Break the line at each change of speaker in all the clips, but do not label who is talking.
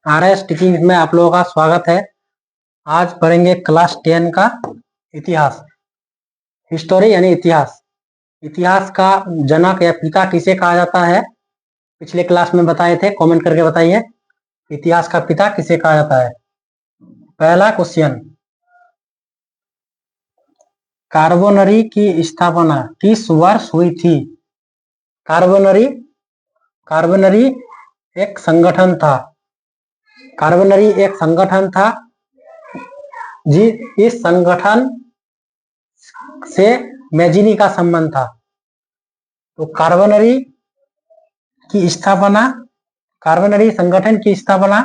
RS teaching में आप लोगों का स्वागत है। आज पढ़ेंगे क्लास 10 का इतिहास। हिस्टोरी यानी इतिहास। इतिहास का जनक या पिता किसे कहा जाता है? पिछले क्लास में बताए थे, कमेंट करके बताइए इतिहास का पिता किसे कहा जाता है। पहला क्वेश्चन, कार्बोनरी की स्थापना किस वर्ष हुई थी? कार्बोनरी एक संगठन था। कार्बोनरी एक संगठन था जी। इस संगठन से मैजिनी का संबंध था। तो कार्बोनरी संगठन की स्थापना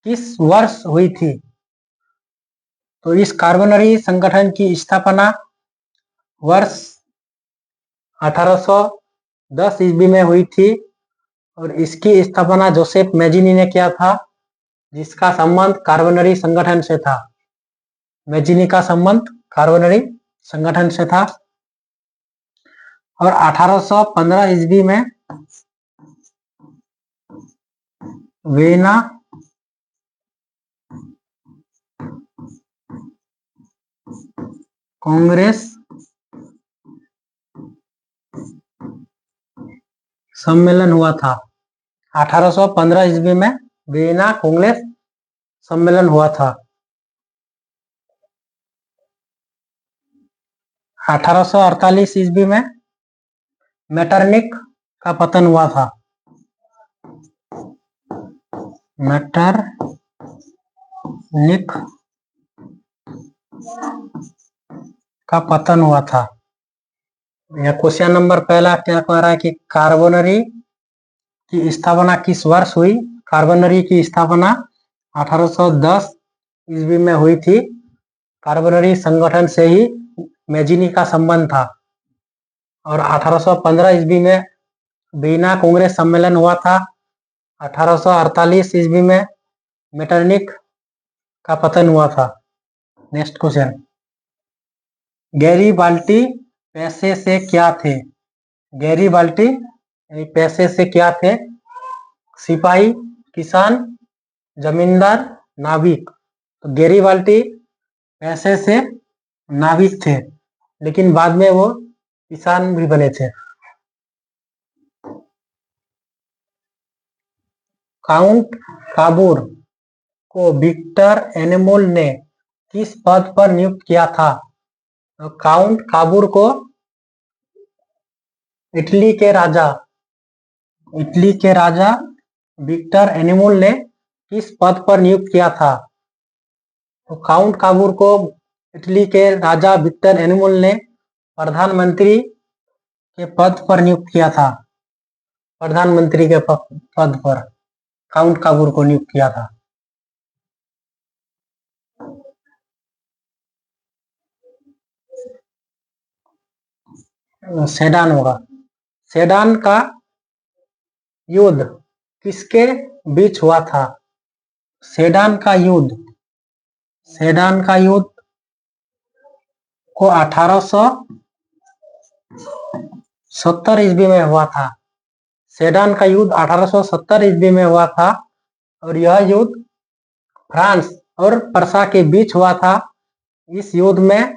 किस वर्ष हुई थी? तो इस कार्बोनरी संगठन की स्थापना वर्ष 1810 ईस्वी में हुई थी और इसकी स्थापना जोसेफ मैजिनी ने किया था, जिसका संबंध कार्बोनरी संगठन से था। मैजिनी का संबंध कार्बोनरी संगठन से था। और 1815 ईस्वी में वियना कांग्रेस सम्मेलन हुआ था। 1815 ईस्वी में वियना कांग्रेस सम्मेलन हुआ था। 1848 ईस्वी में मेटरनिख का पतन हुआ था। मेटरनिख का पतन हुआ था। यह क्वेश्चन नंबर पहला क्या कह रहा है कि कार्बोनरी की स्थापना किस वर्ष हुई? कार्बोनरी की स्थापना 1810 ईस्वी में हुई थी। कार्बोनरी संगठन से ही मैजिनी का संबंध था। और 1815 ईस्वी में वियना कांग्रेस सम्मेलन हुआ था। 1848 ईस्वी में मेटरनिख का पतन हुआ था। नेक्स्ट क्वेश्चन, गैरीबाल्टी पैसे से क्या थे? गैरीबाल्टी पैसे से क्या थे? सिपाही, किसान, जमींदार, नाविक। तो गैरीबाल्टी पैसे से नाविक थे, लेकिन बाद में वो किसान भी बने थे। काउंट काबूर को विक्टर एनिमोल ने किस पद पर नियुक्त किया था? तो काउंट काबूर को इटली के राजा विक्टर एनिमोल ने किस पद पर नियुक्त किया था? तो काउंट काबूर को इटली के राजा विक्टर एनिमोल ने प्रधानमंत्री के पद पर नियुक्त किया था। प्रधानमंत्री के पद पर काउंट काबूर को नियुक्त किया था। सेडान होगा। सेडान का युद्ध किसके बीच हुआ था? सेडान का युद्ध को 1870 ईस्वी में हुआ था। सेडान का युद्ध 1870 ईस्वी में हुआ था और यह युद्ध फ्रांस और पर्सा के बीच हुआ था। इस युद्ध में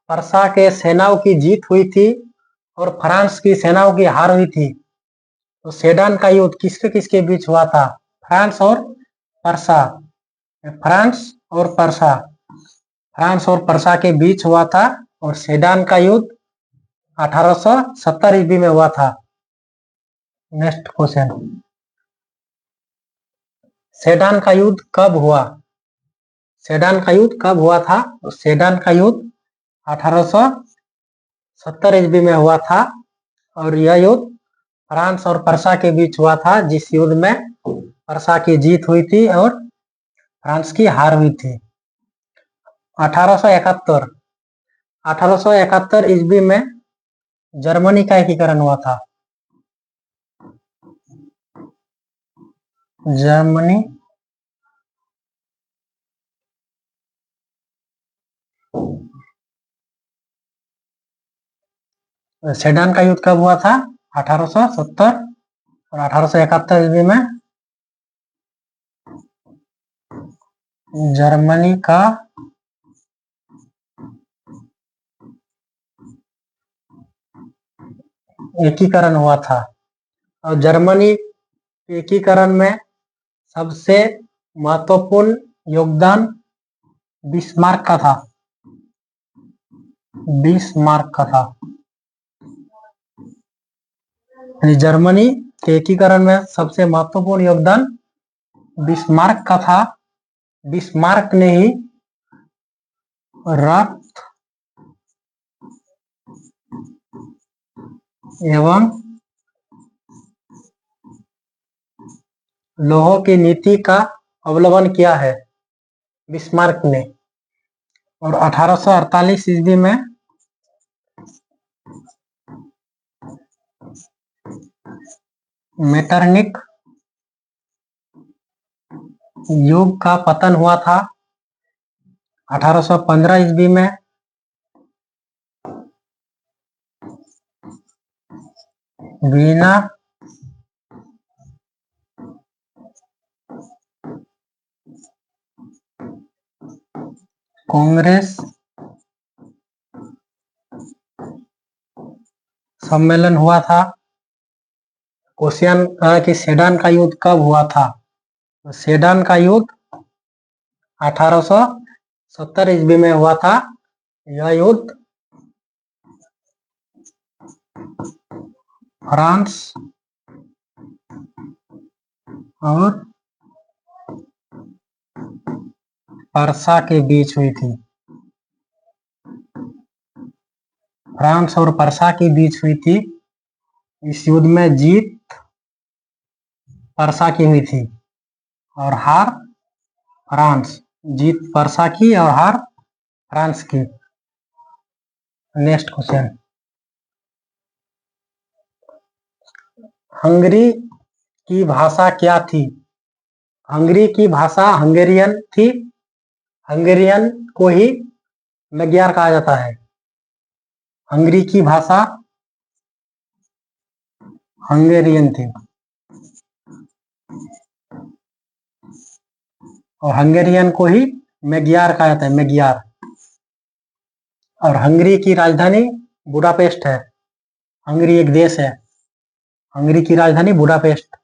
पर्सा के सेनाओं की जीत हुई थी और फ्रांस की सेनाओं की हार हुई थी। तो सेडान का युद्ध किसके किसके बीच हुआ था? फ्रांस और पर्सा के बीच हुआ था और सेडान का युद्ध 1870 ईस्वी में हुआ था। नेक्स्ट क्वेश्चन, सेडान का युद्ध कब हुआ? सेडान का युद्ध कब हुआ था? तो सेडान का युद्ध 1870 ईस्वी में हुआ था और यह युद्ध फ्रांस और पर्सा के बीच हुआ था, जिस युद्ध में पर्सा की जीत हुई थी और फ्रांस की हार हुई थी। 1871 ईस्वी में जर्मनी का एकीकरण हुआ था। जर्मनी सेडान का युद्ध कब हुआ था? 1870 और 1871 ईस्वी में जर्मनी का एकीकरण हुआ था। और जर्मनी के एकीकरण में सबसे महत्वपूर्ण योगदान बिस्मार्क का था। बिस्मार्क का था। जर्मनी के एकीकरण में सबसे महत्वपूर्ण योगदान बिस्मार्क का था। बिस्मार्क ने ही रक्त एवं लोगों की नीति का अवलंबन किया है बिस्मार्क ने। और 1848 ईस्वी में मेटरनिख युग का पतन हुआ था। 1815 ईस्वी में वीना कांग्रेस सम्मेलन हुआ था। क्वेश्चन कि सेडान का युद्ध कब हुआ था? तो सेडान का युद्ध 1870 ईस्वी में हुआ था। यह युद्ध फ्रांस और पर्सा के बीच हुई थी। फ्रांस और पर्सा के बीच हुई थी। इस युद्ध में जीत पर्सा की हुई थी और हार फ्रांस। जीत पर्सा की और हार फ्रांस की। नेक्स्ट क्वेश्चन, हंगरी की भाषा क्या थी? हंगरी की भाषा हंगेरियन थी। हंगेरियन को ही मैग्यार कहा जाता है। हंगरी की भाषा हंगेरियन थी और हंगेरियन को ही मैग्यार कहा जाता है, मैग्यार। और हंगरी की राजधानी बुडापेस्ट है। हंगरी एक देश है। हंगरी की राजधानी बुडापेस्ट।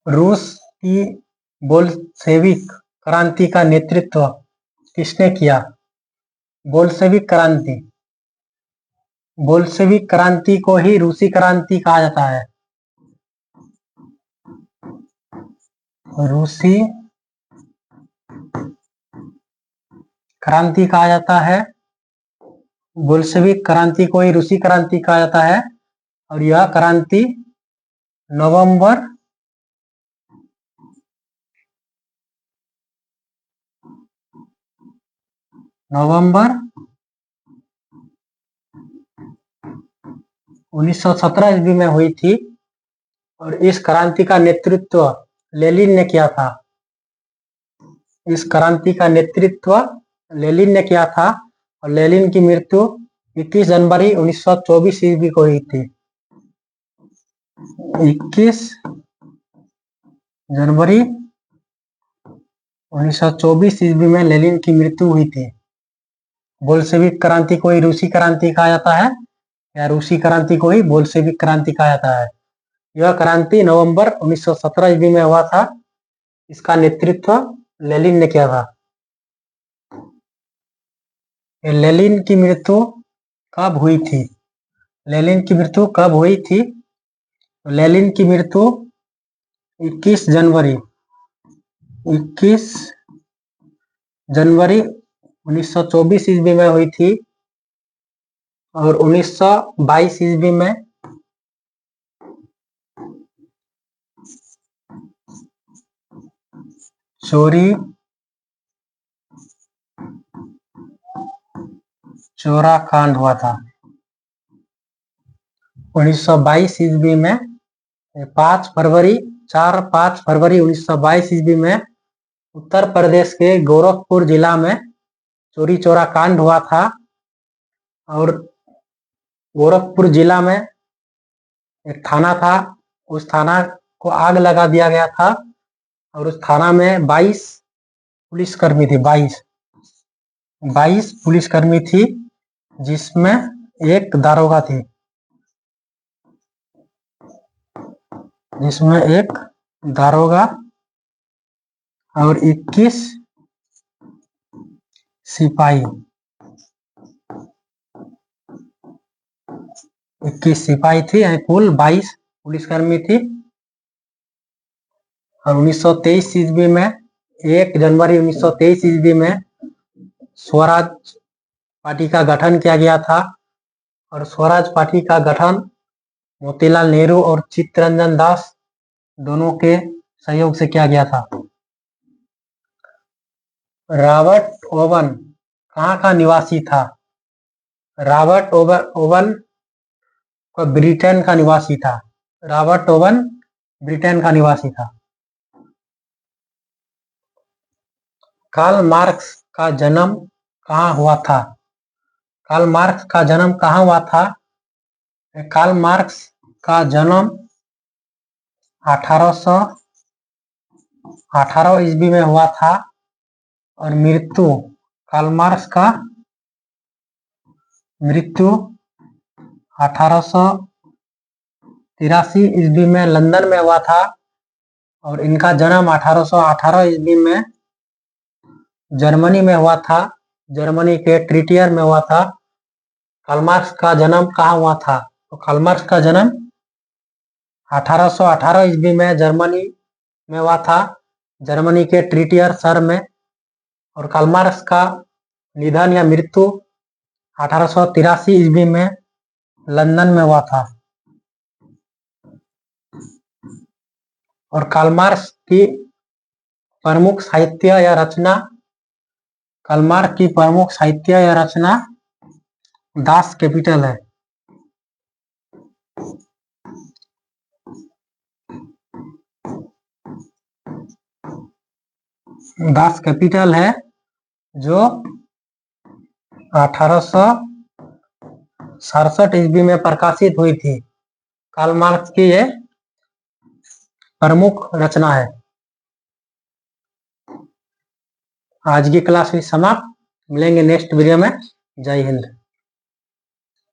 रूस की बोल्शेविक क्रांति का नेतृत्व किसने किया? बोल्शेविक क्रांति। बोल्शेविक क्रांति को ही रूसी क्रांति कहा जाता है। रूसी क्रांति कहा जाता है। बोल्शेविक क्रांति को ही रूसी क्रांति कहा जाता है। और यह क्रांति नवंबर 1917 ईस्वी में हुई थी। और इस क्रांति का नेतृत्व लेनिन ने किया था। इस क्रांति का नेतृत्व लेनिन ने किया था। और लेनिन की मृत्यु 21 जनवरी 1924 ईस्वी को हुई थी। 21 जनवरी 1924 ईस्वी में लेनिन की मृत्यु हुई थी। बोल्शेविक क्रांति को ही रूसी क्रांति कहा जाता है या रूसी क्रांति को ही बोल्शेविक क्रांति कहा जाता है। यह क्रांति नवंबर 1917 ईस्वी में हुआ था। इसका नेतृत्व लेनिन ने किया था। लेनिन की मृत्यु कब हुई थी? लेनिन की मृत्यु कब हुई थी? लेनिन की मृत्यु 21 जनवरी 1924 ईस्वी में हुई थी। और 1922 ईस्वी में चोरा कांड हुआ था। 1922 ईस्वी में 5 फरवरी 1922 ईस्वी में उत्तर प्रदेश के गोरखपुर जिला में चोरी चोरा कांड हुआ था। और गोरखपुर जिला में एक थाना था। उस थाना को आग लगा दिया गया था और उस थाना में 22 पुलिसकर्मी थी। 22 पुलिसकर्मी थी, जिसमें एक दारोगा थी, जिसमें एक दारोगा और 21 सिपाही 21 सिपाही थी, यानी कुल 22 पुलिसकर्मी थी। और 1923 ईस्वी में 1 जनवरी 1923 ईस्वी में स्वराज पार्टी का गठन किया गया था। और स्वराज पार्टी का गठन मोतीलाल नेहरू और चित्तरंजन दास दोनों के सहयोग से किया गया था। रॉबर्ट ओवन कहाँ का निवासी था? रॉबर्ट ओवन को ब्रिटेन का निवासी था। रॉबर्ट ओवन ब्रिटेन का निवासी था। कार्ल मार्क्स का जन्म कहाँ हुआ था? कार्ल मार्क्स का जन्म कहाँ हुआ था? कार्ल मार्क्स का जन्म 1818 ईस्वी में हुआ था और मृत्यु कार्ल मार्क्स का मृत्यु 1883 ईस्वी में लंदन में हुआ था। और इनका जन्म 1818 ईस्वी में जर्मनी में हुआ था, जर्मनी के ट्रिटियर में हुआ था। कार्ल मार्क्स का जन्म कहाँ हुआ था? तो कार्ल मार्क्स का जन्म 1818 ईस्वी में जर्मनी में हुआ था, जर्मनी के ट्रिटियर शहर में। और कार्ल मार्क्स का निधन या मृत्यु 1883 ईस्वी में लंदन में हुआ था। और कार्ल मार्क्स की प्रमुख साहित्य या रचना, कार्ल मार्क्स की प्रमुख साहित्य या रचना दास कैपिटल है। दास कैपिटल है, जो 1867 ईस्वी में प्रकाशित हुई थी। कार्ल मार्क्स की ये प्रमुख रचना है। आज की क्लास हुई समाप्त। मिलेंगे नेक्स्ट वीडियो में। जय हिंद।